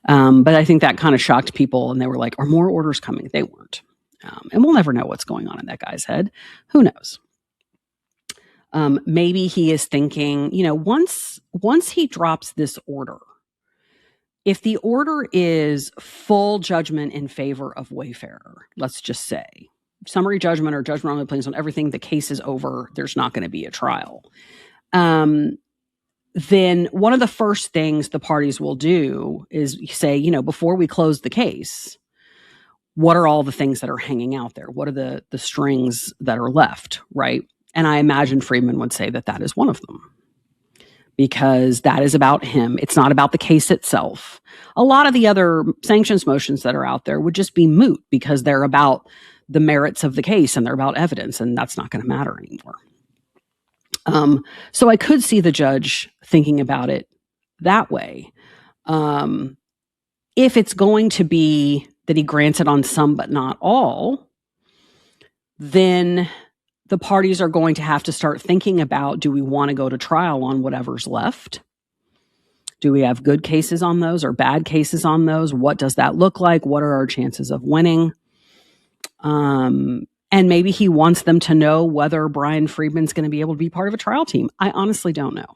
But I think that kind of shocked people, and they were like, are more orders coming? They weren't. And we'll never know what's going on in that guy's head. Who knows? Maybe he is thinking, once he drops this order, if the order is full judgment in favor of Wayfarer, let's just say, summary judgment or judgment on the plaintiffs on everything, the case is over, there's not going to be a trial. Then one of the first things the parties will do is say, before we close the case, what are all the things that are hanging out there? What are the strings that are left, right? And I imagine Friedman would say that is one of them, because that is about him. It's not about the case itself. A lot of the other sanctions motions that are out there would just be moot because they're about the merits of the case and they're about evidence, and that's not going to matter anymore. So I could see the judge thinking about it that way. If it's going to be that he grants it on some but not all, then the parties are going to have to start thinking about, do we want to go to trial on whatever's left? Do we have good cases on those or bad cases on those? What does that look like? What are our chances of winning? And maybe he wants them to know whether Brian Friedman's going to be able to be part of a trial team. I honestly don't know.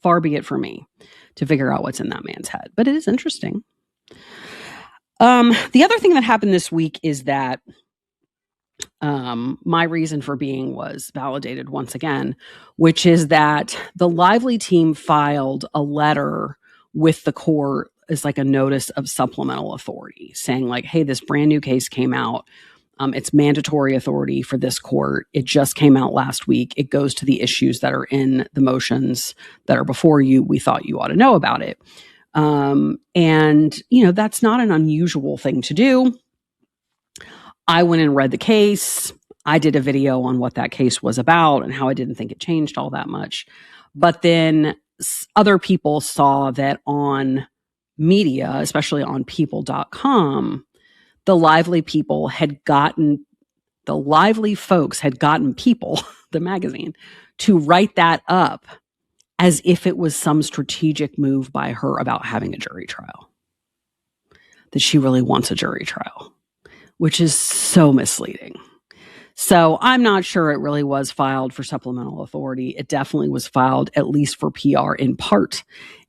Far be it for me to figure out what's in that man's head, but it is interesting. The other thing that happened this week is that my reason for being was validated once again, which is that the Lively team filed a letter with the court as like a notice of supplemental authority, saying like, hey, this brand new case came out. It's mandatory authority for this court. It just came out last week. It goes to the issues that are in the motions that are before you. We thought you ought to know about it. And that's not an unusual thing to do. I went and read the case. I did a video on what that case was about and how I didn't think it changed all that much. But then other people saw that on media, especially on people.com, the Lively folks had gotten People, the magazine, to write that up as if it was some strategic move by her about having a jury trial, that she really wants a jury trial, which is so misleading. So I'm not sure it really was filed for supplemental authority. It definitely was filed at least for PR in part,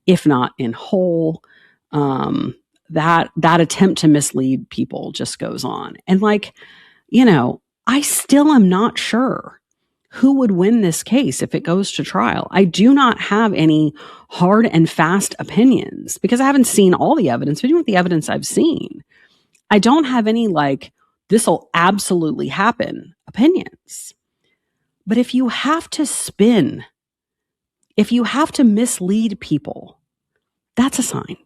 if not in whole. That attempt to mislead people just goes on. And I still am not sure who would win this case if it goes to trial. I do not have any hard and fast opinions because I haven't seen all the evidence, but even with the evidence I've seen, I don't have any this will absolutely happen opinions. But if you have to mislead people, that's a sign.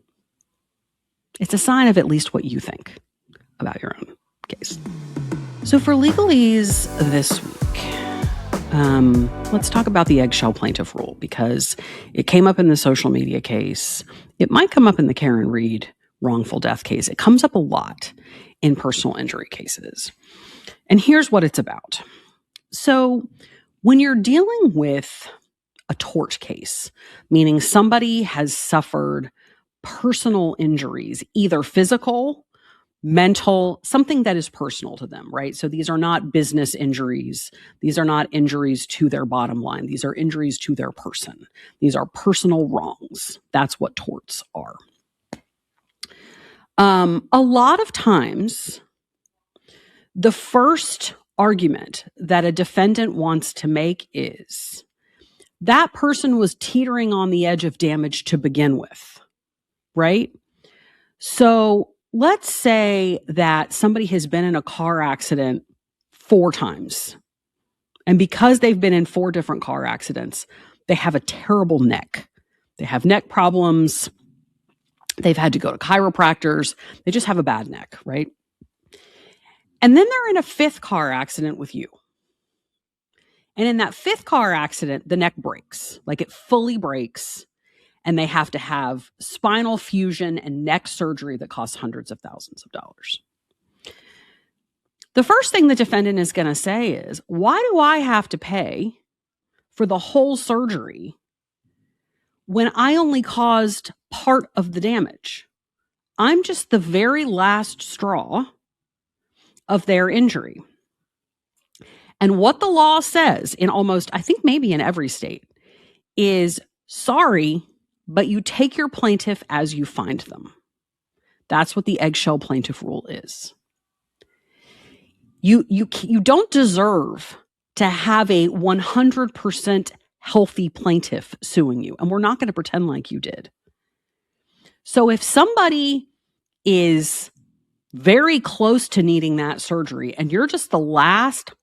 It's a sign of at least what you think about your own case. So for legalese this week, let's talk about the Eggshell plaintiff rule because it came up in the social media case. It might come up in the Karen Reed wrongful death case. It comes up a lot in personal injury cases. And here's what it's about. So when you're dealing with a tort case, meaning somebody has suffered personal injuries, either physical, mental, something that is personal to them, right? So these are not business injuries. These are not injuries to their bottom line. These are injuries to their person. These are personal wrongs. That's what torts are. A lot of times, the first argument that a defendant wants to make is that person was teetering on the edge of damage to begin with, right? So let's say that somebody has been in a car accident 4 times. And because they've been in 4 different car accidents, they have a terrible neck. They have neck problems. They've had to go to chiropractors. They just have a bad neck, right? And then they're in a fifth car accident with you. And in that fifth car accident, the neck breaks, like it fully breaks. And they have to have spinal fusion and neck surgery that costs hundreds of thousands of dollars. The first thing the defendant is going to say is, why do I have to pay for the whole surgery when I only caused part of the damage? I'm just the very last straw of their injury. And what the law says in almost, I think maybe in every state, is sorry, but you take your plaintiff as you find them. That's what the eggshell plaintiff rule is. You don't deserve to have a 100% healthy plaintiff suing you, and we're not going to pretend like you did. So if somebody is very close to needing that surgery and you're just the last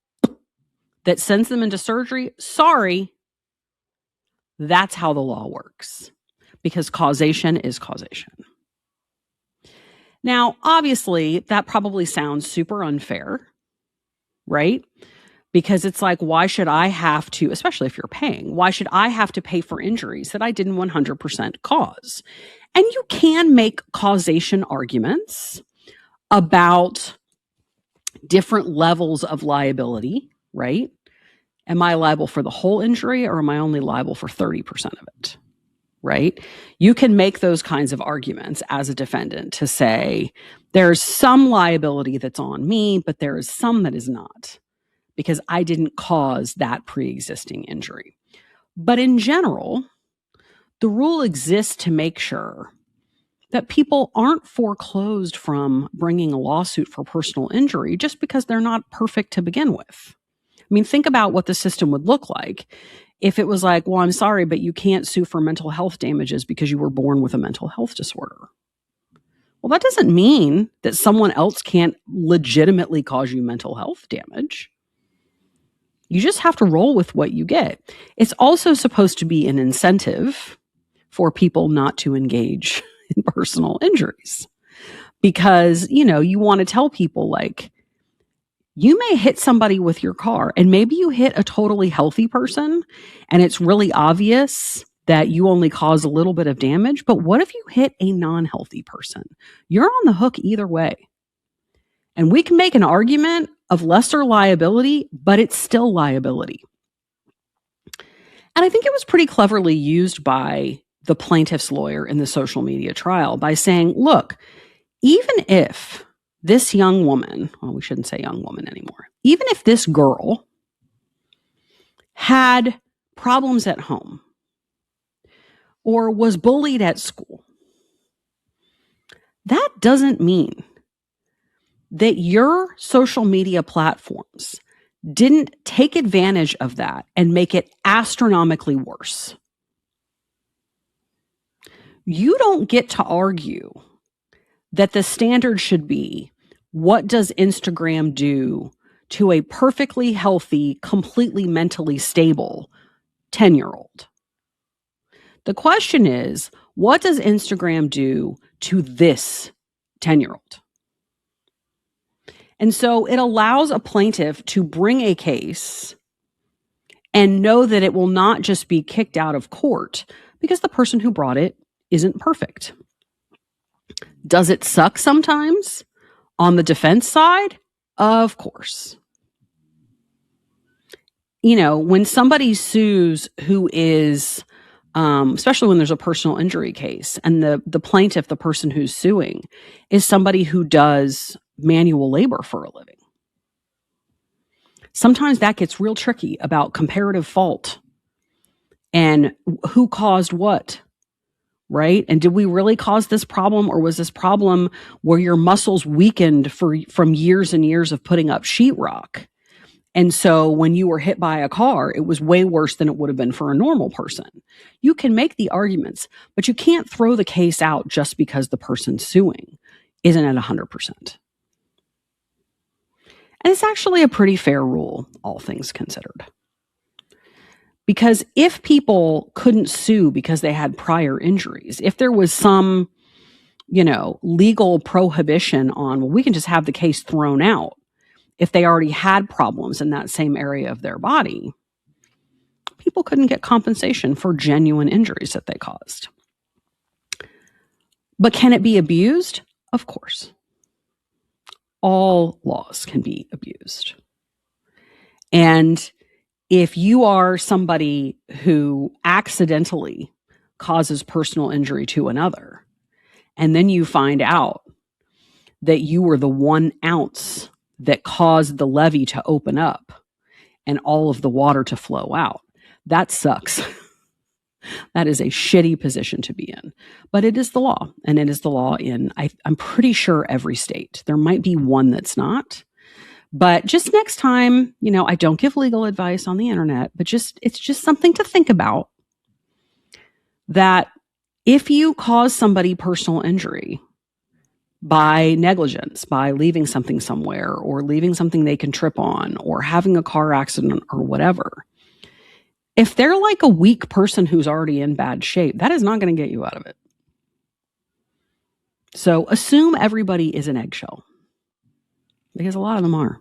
that sends them into surgery, sorry, that's how the law works, because causation is causation. Now, obviously, that probably sounds super unfair, right? Because it's like, why should I have to, especially if you're paying, why should I have to pay for injuries that I didn't 100% cause? And you can make causation arguments about different levels of liability, right? Am I liable for the whole injury, or am I only liable for 30% of it? Right? You can make those kinds of arguments as a defendant to say there's some liability that's on me, but there is some that is not, because I didn't cause that pre-existing injury. But in general, the rule exists to make sure that people aren't foreclosed from bringing a lawsuit for personal injury just because they're not perfect to begin with. I mean, think about what the system would look like if it was like, well, I'm sorry, but you can't sue for mental health damages because you were born with a mental health disorder. Well, that doesn't mean that someone else can't legitimately cause you mental health damage. You just have to roll with what you get. It's also supposed to be an incentive for people not to engage in personal injuries, because, you want to tell people, like, you may hit somebody with your car, and maybe you hit a totally healthy person and it's really obvious that you only caused a little bit of damage. But what if you hit a non-healthy person? You're on the hook either way. And we can make an argument of lesser liability, but it's still liability. And I think it was pretty cleverly used by the plaintiff's lawyer in the social media trial by saying, look, even if this young woman, well, we shouldn't say young woman anymore, even if this girl had problems at home or was bullied at school, that doesn't mean that your social media platforms didn't take advantage of that and make it astronomically worse. You don't get to argue that the standard should be, what does Instagram do to a perfectly healthy, completely mentally stable 10-year-old? The question is, what does Instagram do to this 10-year-old? And so it allows a plaintiff to bring a case and know that it will not just be kicked out of court because the person who brought it isn't perfect. Does it suck sometimes on the defense side? Of course. When somebody sues who is, especially when there's a personal injury case, and the plaintiff, the person who's suing, is somebody who does manual labor for a living, sometimes that gets real tricky about comparative fault and who caused what. Right? And did we really cause this problem, or was this problem where your muscles weakened from years and years of putting up sheetrock? And so when you were hit by a car, it was way worse than it would have been for a normal person. You can make the arguments, but you can't throw the case out just because the person suing isn't at 100%. And it's actually a pretty fair rule, all things considered. Because if people couldn't sue because they had prior injuries, if there was some legal prohibition on, well, we can just have the case thrown out if they already had problems in that same area of their body, people couldn't get compensation for genuine injuries that they caused. But can it be abused? Of course. All laws can be abused. And if you are somebody who accidentally causes personal injury to another, and then you find out that you were the 1 ounce that caused the levee to open up and all of the water to flow out, that sucks. That is a shitty position to be in. But it is the law. And it is the law in, I'm pretty sure, every state. There might be one that's not. But just next time, I don't give legal advice on the internet, but it's just something to think about, that if you cause somebody personal injury by negligence, by leaving something somewhere or leaving something they can trip on or having a car accident or whatever, if they're like a weak person who's already in bad shape, that is not going to get you out of it. So assume everybody is an eggshell, because a lot of them are.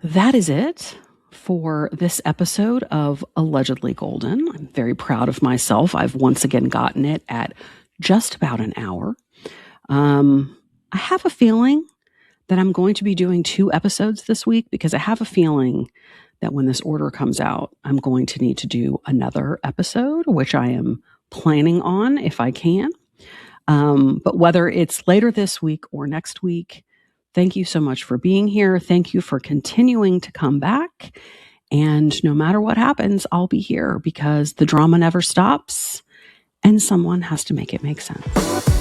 That is it for this episode of Allegedly Golden. I'm very proud of myself. I've once again gotten it at just about an hour. I have a feeling that I'm going to be doing 2 episodes this week, because I have a feeling that when this order comes out, I'm going to need to do another episode, which I am planning on if I can. But whether it's later this week or next week, thank you so much for being here. Thank you for continuing to come back. And no matter what happens, I'll be here, because the drama never stops and someone has to make it make sense.